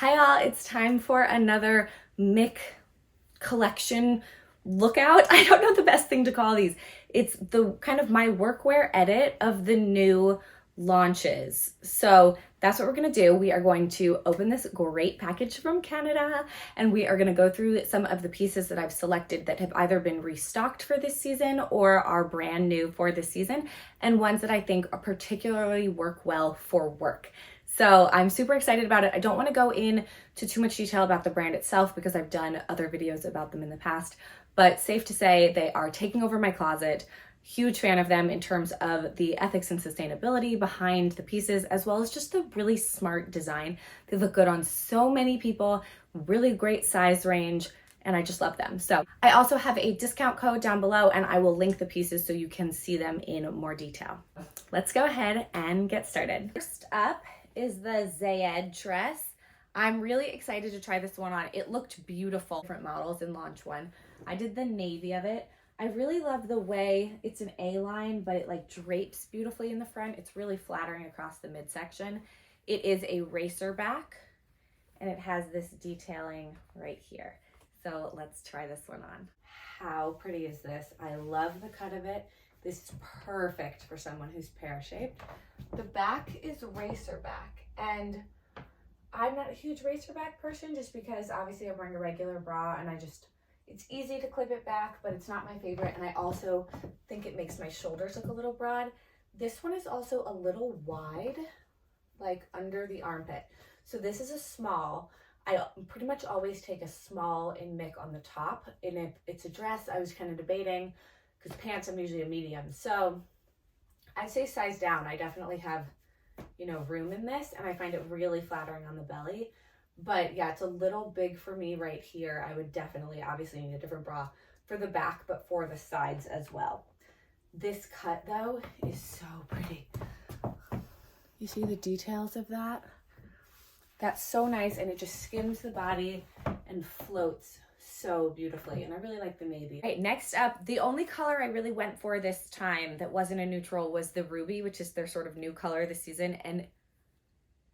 Hi all, it's time for another Mick collection lookout. I don't know the best thing to call these. It's the kind of my workwear edit of the new launches. So that's what we're gonna do. We are going to open this great package from Canada and we are gonna go through some of the pieces that I've selected that have either been restocked for this season or are brand new for this season, and ones that I think particularly work well for work. So I'm super excited about it. I don't want to go into too much detail about the brand itself because I've done other videos about them in the past, but safe to say they are taking over my closet. Huge fan of them in terms of the ethics and sustainability behind the pieces, as well as just the really smart design. They look good on so many people, really great size range, and I just love them. So I also have a discount code down below and I will link the pieces so you can see them in more detail. Let's go ahead and get started. First up is the Zayed dress. I'm really excited to try this one on. It looked beautiful. Different models in launch one. I did the navy of it. I really love the way it's an A-line, but it like drapes beautifully in the front. It's really flattering across the midsection. It is a racer back and it has this detailing right here. So let's try this one on. How pretty is this? I love the cut of it. This is perfect for someone who's pear-shaped. The back is racer back, and I'm not a huge racer back person just because obviously I'm wearing a regular bra and it's easy to clip it back, but it's not my favorite. And I also think it makes my shoulders look a little broad. This one is also a little wide, like under the armpit. So this is a small. I pretty much always take a small in Mick on the top. And if it's a dress, I was kind of debating because pants, I'm usually a medium. So I'd say size down. I definitely have, room in this, and I find it really flattering on the belly. But yeah, it's a little big for me right here. I would definitely, obviously need a different bra for the back, but for the sides as well. This cut though is so pretty. You see the details of that? That's so nice, and it just skims the body and floats so beautifully, and I really like the navy. All right, next up, the only color I really went for this time that wasn't a neutral was the ruby, which is their sort of new color this season, and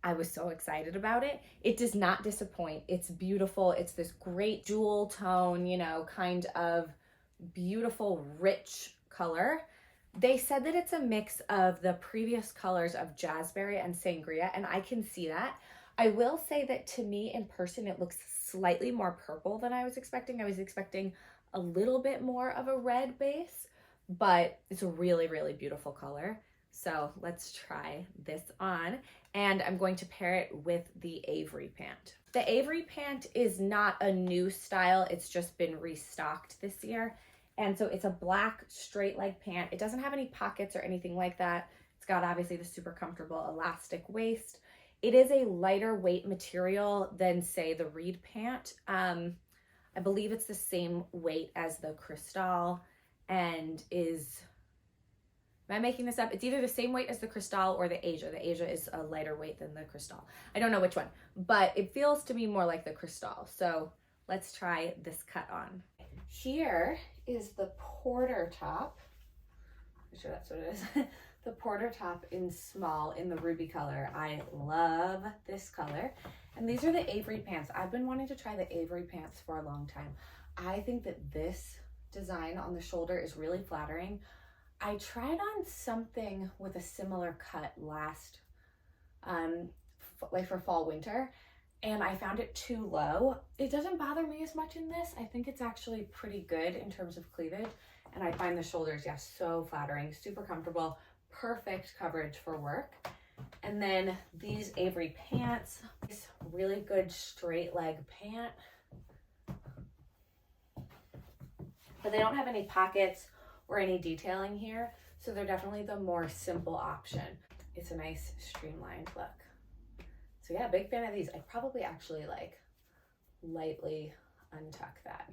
I was so excited about it. It does not disappoint. It's beautiful. It's this great jewel tone, kind of beautiful, rich color. They said that it's a mix of the previous colors of Jazzberry and Sangria, and I can see that. I will say that to me in person, it looks slightly more purple than I was expecting. I was expecting a little bit more of a red base, but it's a really, really beautiful color. So let's try this on. And I'm going to pair it with the Avery pant. The Avery pant is not a new style. It's just been restocked this year. And so it's a black straight leg pant. It doesn't have any pockets or anything like that. It's got obviously the super comfortable elastic waist. It is a lighter weight material than, say, the Reed pant. I believe it's the same weight as the Cristal and is, am I making this up? It's either the same weight as the Cristal or the Asia. The Asia is a lighter weight than the Cristal. I don't know which one, but it feels to me more like the Cristal. So let's try this cut on. Here is the Porter top. I'm sure that's what it is. The Porter top in small in the ruby color. I love this color. And these are the Avery pants. I've been wanting to try the Avery pants for a long time. I think that this design on the shoulder is really flattering. I tried on something with a similar cut last, like for fall winter, and I found it too low. It doesn't bother me as much in this. I think it's actually pretty good in terms of cleavage. And I find the shoulders, so flattering, super comfortable, perfect coverage for work. And then these Avery pants, this really good straight leg pant. But they don't have any pockets or any detailing here, so they're definitely the more simple option. It's a nice streamlined look. So yeah, big fan of these. I'd probably actually like lightly untuck that,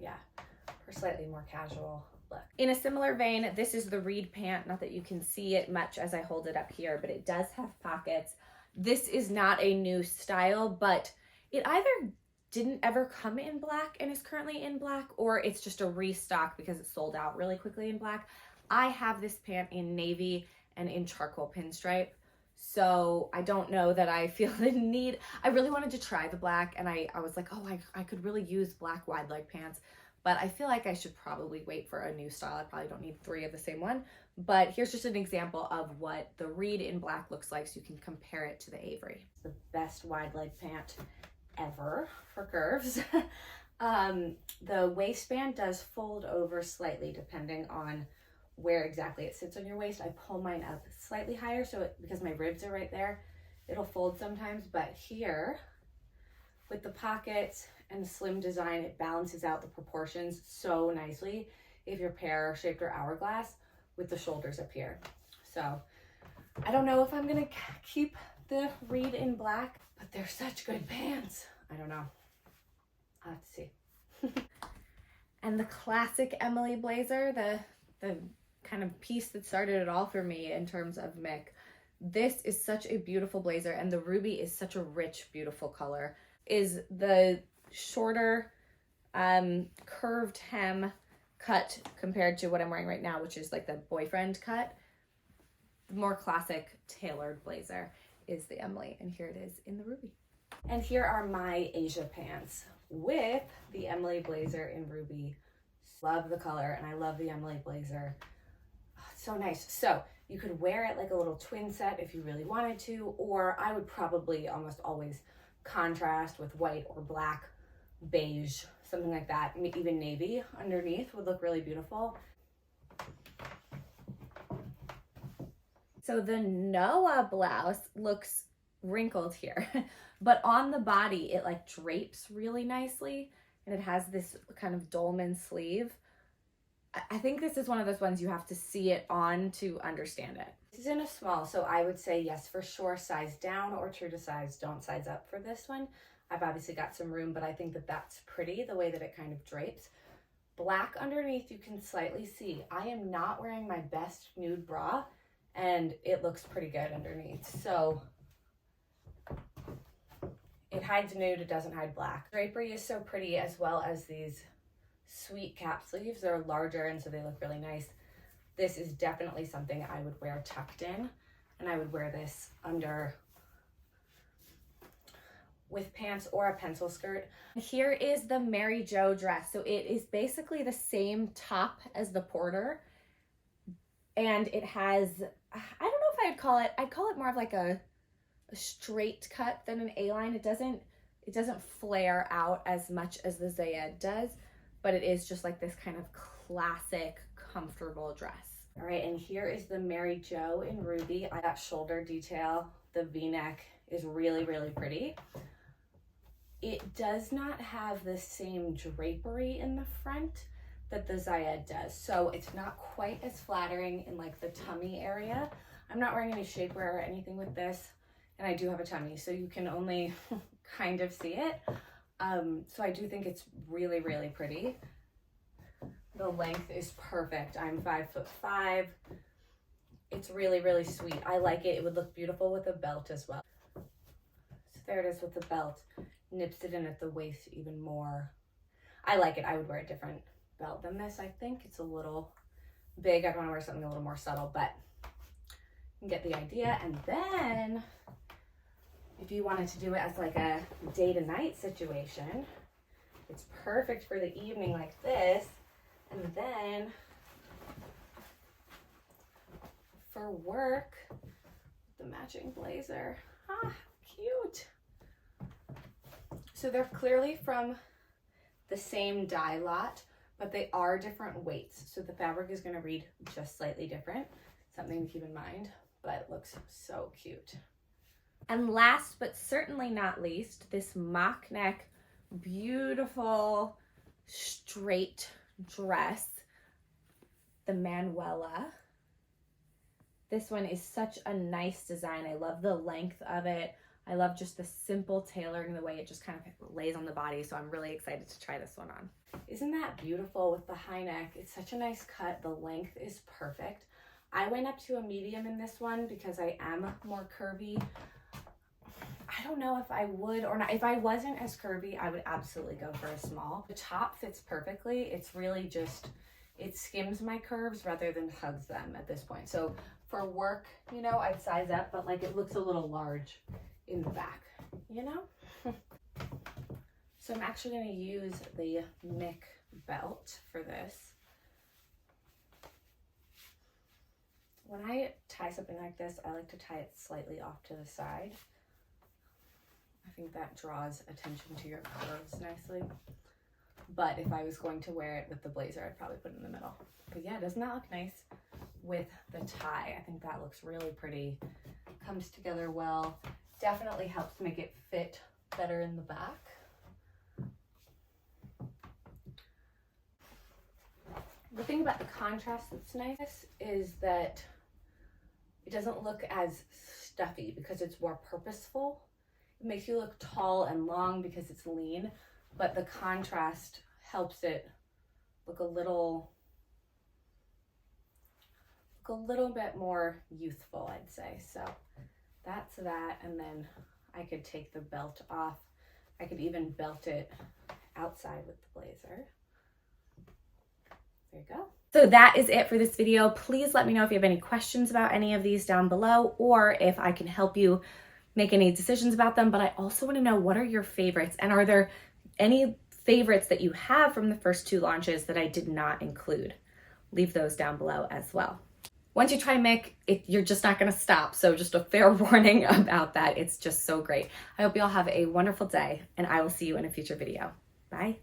for slightly more casual look. In a similar vein, this is the Reed pant. Not that you can see it much as I hold it up here, but it does have pockets. This is not a new style, but it either didn't ever come in black and is currently in black, or it's just a restock because it sold out really quickly in black. I have this pant in navy and in charcoal pinstripe. So I don't know that I feel the need. I really wanted to try the black, and I was like, oh, I could really use black wide leg pants, but I feel like I should probably wait for a new style. I probably don't need 3 of the same one, but here's just an example of what the Reed in black looks like, so you can compare it to the Avery. It's the best wide leg pant ever for curves. The waistband does fold over slightly depending on where exactly it sits on your waist. I pull mine up slightly higher, so because my ribs are right there, it'll fold sometimes, but here with the pockets and the slim design, it balances out the proportions so nicely if you're pear-shaped or hourglass with the shoulders up here. So I don't know if I'm gonna keep the Reed in black, but they're such good pants. I don't know. I'll have to see. And the classic Emily blazer, the kind of piece that started it all for me in terms of Mick. This is such a beautiful blazer, and the ruby is such a rich, beautiful color. Is the shorter curved hem cut compared to what I'm wearing right now, which is like the boyfriend cut. The more classic tailored blazer is the Emily, and here it is in the ruby. And here are my Asia pants with the Emily blazer in ruby. Love the color, and I love the Emily blazer. Oh, it's so nice. So you could wear it like a little twin set if you really wanted to, or I would probably almost always contrast with white or black, beige, something like that. Even navy underneath would look really beautiful. So the Noah blouse looks wrinkled here, but on the body it like drapes really nicely, and it has this kind of dolman sleeve. I think this is one of those ones you have to see it on to understand it. This is in a small, so I would say yes, for sure, size down or true to size. Don't size up for this one. I've obviously got some room, but I think that that's pretty, the way that it kind of drapes. Black underneath, you can slightly see. I am not wearing my best nude bra, and it looks pretty good underneath. So it hides nude, it doesn't hide black. Drapery is so pretty, as well as these sweet cap sleeves. They're larger, and so they look really nice. This is definitely something I would wear tucked in, and I would wear this under with pants or a pencil skirt. Here is the Mary Jo dress. So it is basically the same top as the Porter, and it has, I don't know if I'd call it more of like a straight cut than an A-line. It doesn't flare out as much as the Zayed does, but it is just like this kind of classic, comfortable dress. All right, and here is the Mary Jo in ruby. I got shoulder detail. The V-neck is really, really pretty. It does not have the same drapery in the front that the Zayed does, so it's not quite as flattering in like the tummy area. I'm not wearing any shapewear or anything with this, and I do have a tummy, so you can only kind of see it. So I do think it's really, really pretty. The length is perfect. I'm 5'5". It's really, really sweet. I like it. It would look beautiful with a belt as well. So there it is with the belt. Nips it in at the waist even more. I like it. I would wear a different belt than this, I think. It's a little big. I'd want to wear something a little more subtle, but you get the idea. And then if you wanted to do it as like a day to night situation, it's perfect for the evening like this. And then for work, the matching blazer. Ah, cute. So they're clearly from the same dye lot, but they are different weights. So the fabric is going to read just slightly different. Something to keep in mind, but it looks so cute. And last but certainly not least, this mock neck, beautiful straight dress, the Manuela. This one is such a nice design. I love the length of it. I love just the simple tailoring, the way it just kind of lays on the body. So I'm really excited to try this one on. Isn't that beautiful with the high neck? It's such a nice cut. The length is perfect. I went up to a medium in this one because I am more curvy. I don't know if I would or not. If I wasn't as curvy, I would absolutely go for a small. The top fits perfectly. It's really just, it skims my curves rather than hugs them at this point. So for work, you know, I'd size up, but like it looks a little large in the back, you know? So I'm actually going to use the Mick belt for this. When I tie something like this, I like to tie it slightly off to the side. I think that draws attention to your curves nicely. But if I was going to wear it with the blazer, I'd probably put it in the middle. But yeah, doesn't that look nice with the tie? I think that looks really pretty. Comes together well. Definitely helps make it fit better in the back. The thing about the contrast that's nice is that it doesn't look as stuffy because it's more purposeful. It makes you look tall and long because it's lean, but the contrast helps it look a little bit more youthful, I'd say. So that's that, and then I could take the belt off. I could even belt it outside with the blazer. There you go. So that is it for this video. Please let me know if you have any questions about any of these down below, or if I can help you make any decisions about them. But I also want to know, what are your favorites? And are there any favorites that you have from the first 2 launches that I did not include? Leave those down below as well. Once you try Mick, you're just not going to stop. So just a fair warning about that. It's just so great. I hope you all have a wonderful day, and I will see you in a future video. Bye.